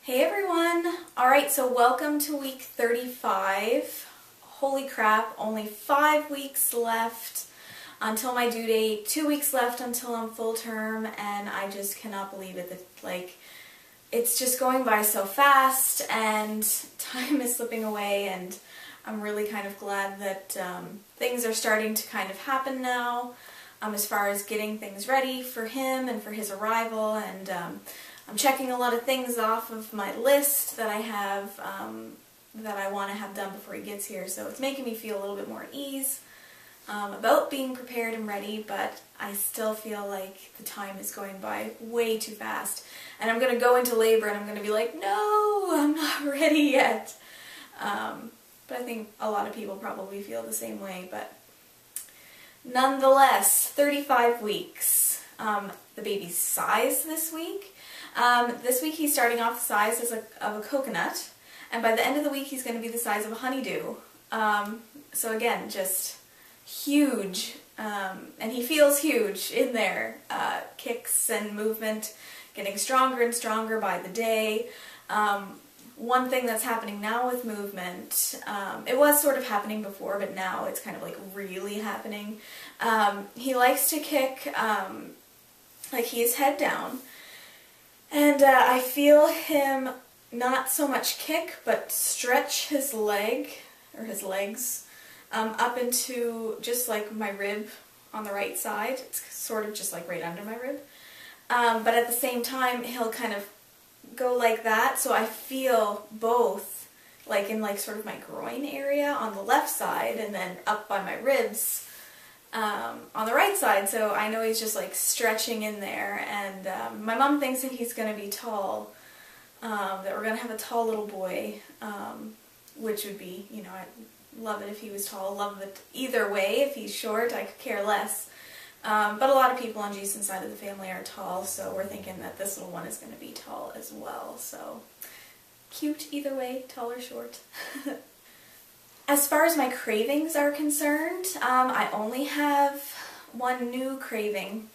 Hey everyone! Alright, so welcome to week 35. Holy crap, only 5 weeks left until my due date, 2 weeks left until I'm full term, and I just cannot believe it. It's just going by so fast, and time is slipping away, and I'm really kind of glad that things are starting to kind of happen now, as far as getting things ready for him and for his arrival, and I'm checking a lot of things off of my list that I have that I want to have done before he gets here, so it's making me feel a little bit more at ease about being prepared and ready, but I still feel like the time is going by way too fast, and I'm going to go into labor and I'm going to be like, no, I'm not ready yet. But I think a lot of people probably feel the same way, but nonetheless, 35 weeks. The baby's size this week. This week he's starting off the size of a coconut, and by the end of the week he's going to be the size of a honeydew. So again, just huge, and he feels huge in there. Kicks and movement getting stronger and stronger by the day. One thing that's happening now with movement, it was sort of happening before, but now it's kind of like really happening. He likes to kick like he's head down. And I feel him not so much kick, but stretch his leg, or his legs, up into just like my rib on the right side. It's sort of just like right under my rib. But at the same time, he'll kind of go like that, so I feel both, like in like sort of my groin area on the left side, and then up by my ribs on the right side, so I know he's just like stretching in there, and my mom thinks that he's going to be tall, that we're going to have a tall little boy, which would be, you know, I'd love it if he was tall, love it either way. If he's short, I could care less, but a lot of people on Jason's side of the family are tall, so we're thinking that this little one is going to be tall as well, so cute either way, tall or short. As far as my cravings are concerned, I only have one new craving,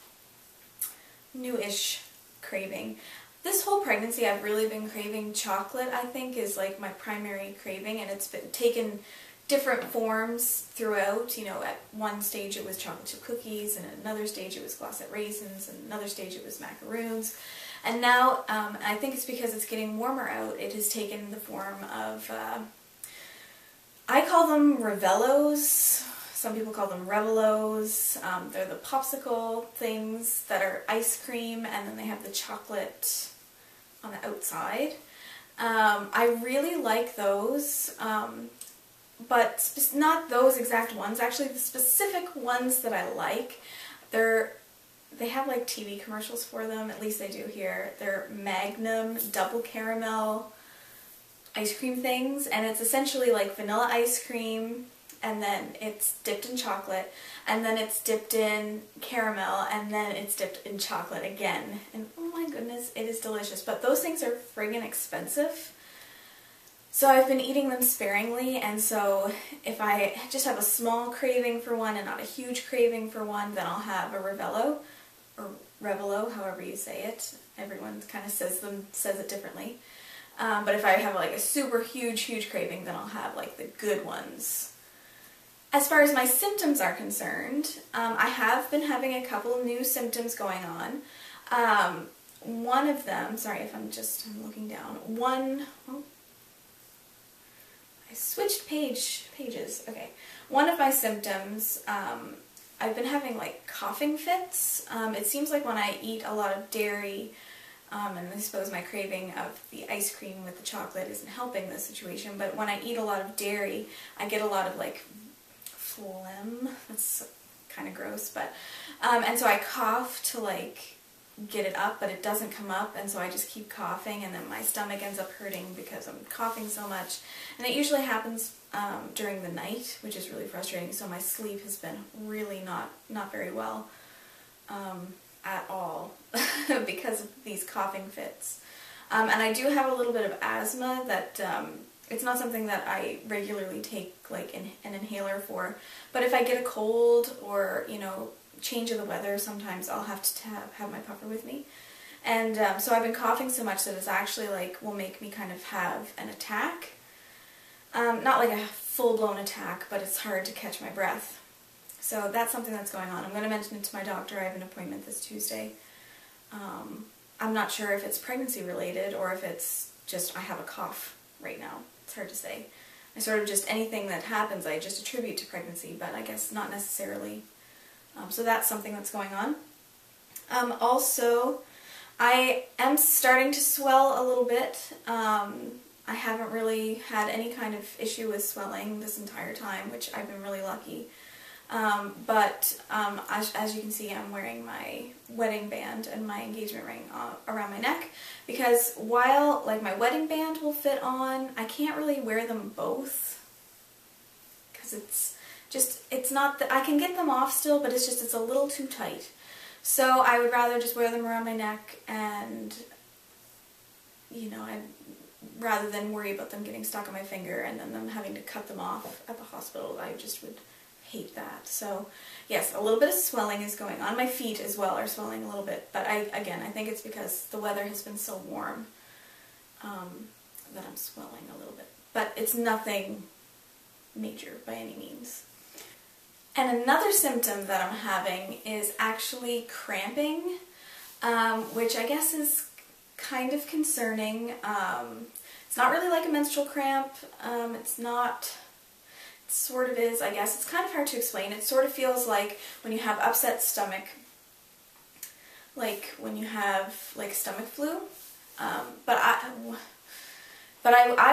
new-ish craving. This whole pregnancy I've really been craving chocolate, I think, is like my primary craving, and it's been taken different forms throughout. You know, at one stage it was chocolate chip cookies, and at another stage it was glacé raisins, and another stage it was macaroons. And now, I think it's because it's getting warmer out, it has taken the form of I call them Revellos, some people call them Revelos. They're the popsicle things that are ice cream, and then they have the chocolate on the outside. I really like those, but not those exact ones. Actually, the specific ones that I like, they have like TV commercials for them, at least they do here. They're Magnum double caramel ice cream things, and it's essentially like vanilla ice cream, and then it's dipped in chocolate, and then it's dipped in caramel, and then it's dipped in chocolate again, and oh my goodness, it is delicious. But those things are friggin' expensive, so I've been eating them sparingly, and so if I just have a small craving for one and not a huge craving for one, then I'll have a Revello, or Revelo, however you say it. Everyone kind of says it differently. But if I have like a super huge craving, then I'll have like the good ones. As far as my symptoms are concerned, I have been having a couple of new symptoms going on. One of them, sorry if I'm looking down. I switched pages. Okay. One of my symptoms, I've been having like coughing fits. It seems like when I eat a lot of dairy, and I suppose my craving of the ice cream with the chocolate isn't helping this situation, but when I eat a lot of dairy, I get a lot of like phlegm. That's kind of gross, but and so I cough to like get it up, but it doesn't come up, and so I just keep coughing, and then my stomach ends up hurting because I'm coughing so much, and it usually happens during the night, which is really frustrating. So my sleep has been really not very well at all because of these coughing fits. And I do have a little bit of asthma that it's not something that I regularly take like an inhaler for, but if I get a cold or, you know, change of the weather, sometimes I'll have to have my puffer with me. And so I've been coughing so much that it's actually like will make me kind of have an attack. Not like a full-blown attack, but it's hard to catch my breath. So that's something that's going on. I'm going to mention it to my doctor. I have an appointment this Tuesday. I'm not sure if it's pregnancy related or if it's just I have a cough right now. It's hard to say. I sort of just, anything that happens I just attribute to pregnancy, but I guess not necessarily. So that's something that's going on. Also, I am starting to swell a little bit. I haven't really had any kind of issue with swelling this entire time, which I've been really lucky. But as you can see, I'm wearing my wedding band and my engagement ring around my neck, because while like my wedding band will fit on, I can't really wear them both, because it's not that I can get them off still, but it's a little too tight. So I would rather just wear them around my neck, and you know, rather than worry about them getting stuck on my finger and then them having to cut them off at the hospital. I just would hate that. So yes, a little bit of swelling is going on. My feet as well are swelling a little bit, but I think it's because the weather has been so warm that I'm swelling a little bit. But it's nothing major by any means. And another symptom that I'm having is actually cramping, which I guess is kind of concerning. It's not really like a menstrual cramp. It's not... sort of is, I guess. It's kind of hard to explain. It sort of feels like when you have upset stomach, like when you have like stomach flu. But I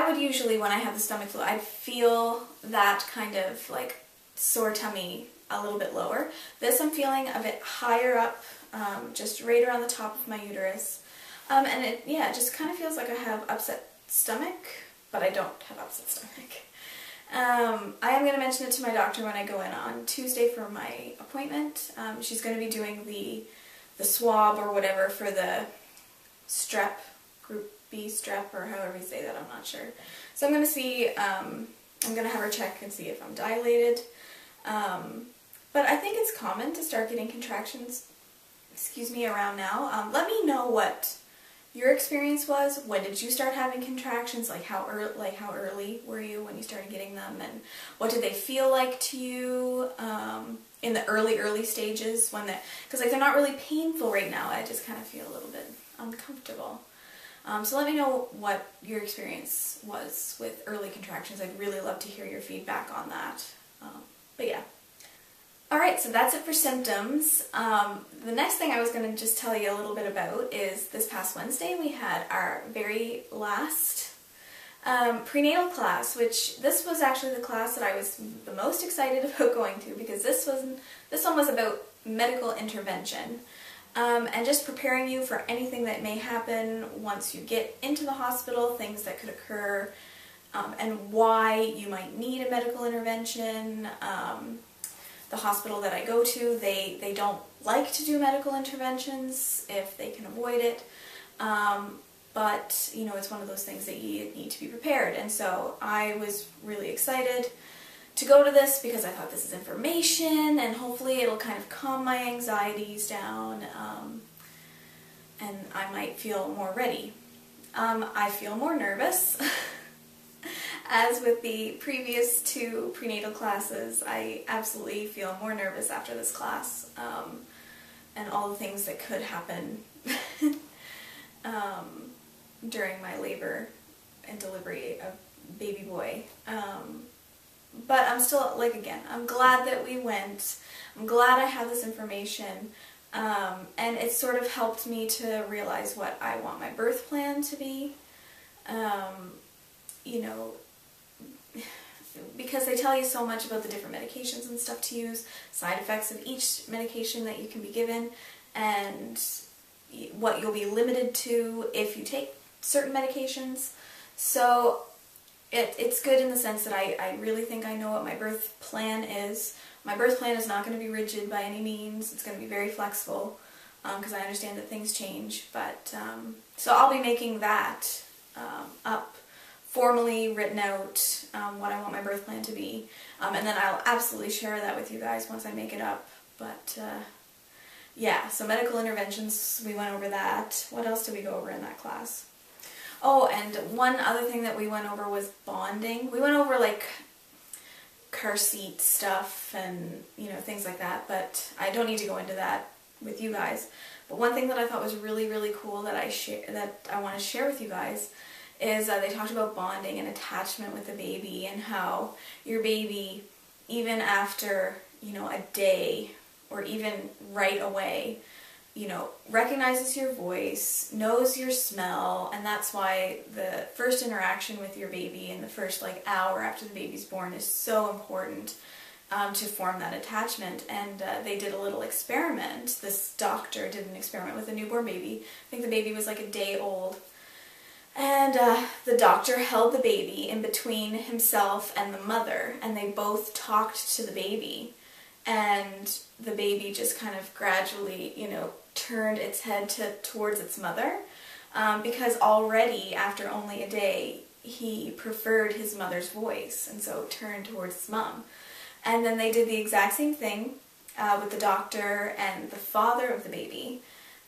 would usually, when I have the stomach flu, I'd feel that kind of like sore tummy a little bit lower. This I'm feeling a bit higher up, just right around the top of my uterus. And it just kind of feels like I have upset stomach, but I don't have upset stomach. I am going to mention it to my doctor when I go in on Tuesday for my appointment. She's going to be doing the swab or whatever for the strep, group B strep, or however you say that, I'm not sure. So I'm going to see, I'm going to have her check and see if I'm dilated. But I think it's common to start getting contractions, around now. Let me know what your experience was. When did you start having contractions? Like how early were you when you started getting them, and what did they feel like to you in the early stages? Because like they're not really painful right now. I just kind of feel a little bit uncomfortable. So let me know what your experience was with early contractions. I'd really love to hear your feedback on that. But yeah. Alright, so that's it for symptoms. The next thing I was going to just tell you a little bit about is this past Wednesday we had our very last prenatal class, which this was actually the class that I was the most excited about going to, because this one was about medical intervention and just preparing you for anything that may happen once you get into the hospital, things that could occur, and why you might need a medical intervention. The hospital that I go to, they don't like to do medical interventions if they can avoid it, but you know, it's one of those things that you need to be prepared. And so I was really excited to go to this because I thought this is information and hopefully it'll kind of calm my anxieties down, and I might feel more ready. I feel more nervous. As with the previous two prenatal classes, I absolutely feel more nervous after this class, and all the things that could happen during my labor and delivery of baby boy. But I'm still, like, again, I'm glad that we went. I'm glad I have this information, and it sort of helped me to realize what I want my birth plan to be. You know, because they tell you so much about the different medications and stuff to use, side effects of each medication that you can be given, and what you'll be limited to if you take certain medications. So it's good in the sense that I really think I know what my birth plan is. My birth plan is not going to be rigid by any means. It's going to be very flexible, because I understand that things change. But so I'll be making that up, formally written out, what I want my birth plan to be, and then I'll absolutely share that with you guys once I make it up. But yeah, so medical interventions, we went over that. What else did we go over in that class? Oh, and one other thing that we went over was bonding. We went over like car seat stuff and, you know, things like that, but I don't need to go into that with you guys. But one thing that I thought was really, really cool that I want to share with you guys is they talked about bonding and attachment with the baby, and how your baby, even after, you know, a day or even right away, you know, recognizes your voice, knows your smell, and that's why the first interaction with your baby in the first like hour after the baby's born is so important to form that attachment. And they did a little experiment. This doctor did an experiment with a newborn baby. I think the baby was like a day old. And the doctor held the baby in between himself and the mother, and they both talked to the baby. And the baby just kind of gradually, you know, turned its head towards its mother, because already after only a day he preferred his mother's voice, and so turned towards his mom. And then they did the exact same thing with the doctor and the father of the baby,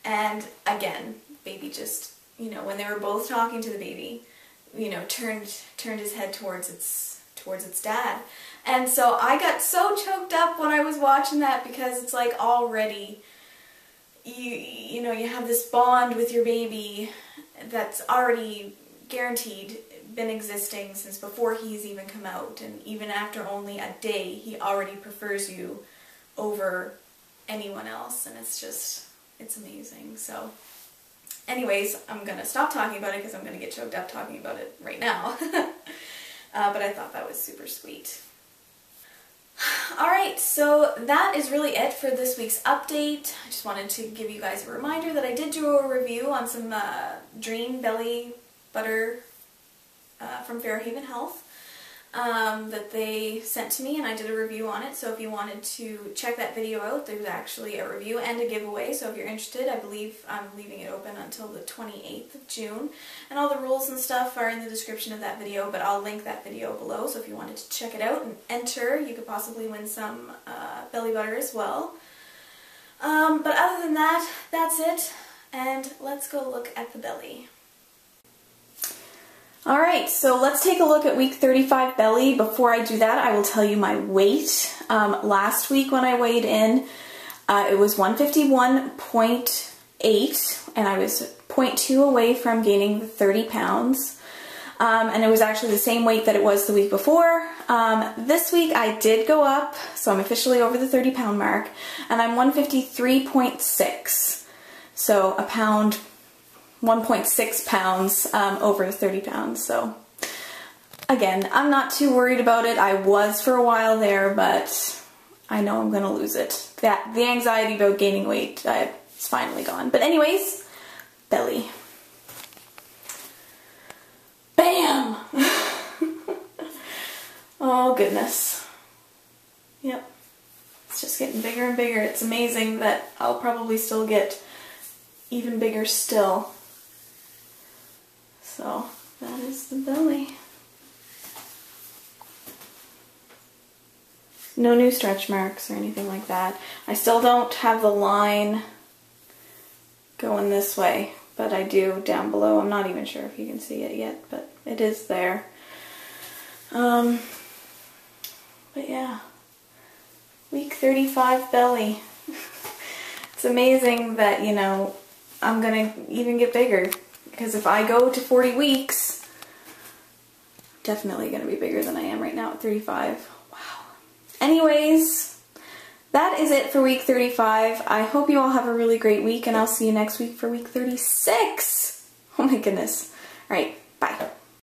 and again, baby just, you know, when they were both talking to the baby, you know, turned his head towards its dad. And so I got so choked up when I was watching that, because it's like already you know, you have this bond with your baby that's already guaranteed been existing since before he's even come out, and even after only a day he already prefers you over anyone else, and it's amazing. So anyways, I'm gonna stop talking about it because I'm gonna get choked up talking about it right now. But I thought that was super sweet. Alright, so that is really it for this week's update. I just wanted to give you guys a reminder that I did do a review on some DreamBelly Butter from Fairhaven Health that they sent to me, and I did a review on it. So if you wanted to check that video out, there's actually a review and a giveaway. So if you're interested, I believe I'm leaving it open until the 28th of June. And all the rules and stuff are in the description of that video, but I'll link that video below. So if you wanted to check it out and enter, you could possibly win some belly butter as well. But other than that, that's it. And let's go look at the belly. Alright, so let's take a look at week 35 belly. Before I do that, I will tell you my weight. Last week when I weighed in, it was 151.8, and I was 0.2 away from gaining the 30 pounds. And it was actually the same weight that it was the week before. This week I did go up, so I'm officially over the 30 pound mark, and I'm 153.6. So a pound, 1.6 pounds over 30 pounds. So again, I'm not too worried about it. I was for a while there, but I know I'm gonna lose it. The anxiety about gaining weight is finally gone. But anyways, belly. Bam! Oh goodness. Yep. It's just getting bigger and bigger. It's amazing that I'll probably still get even bigger still. So that is the belly. No new stretch marks or anything like that. I still don't have the line going this way, but I do down below. I'm not even sure if you can see it yet, but it is there. But yeah, week 35 belly. It's amazing that, you know, I'm gonna even get bigger, because if I go to 40 weeks, definitely gonna be bigger than I am right now at 35. Wow. Anyways, that is it for week 35. I hope you all have a really great week, and I'll see you next week for week 36. Oh my goodness. All right, bye.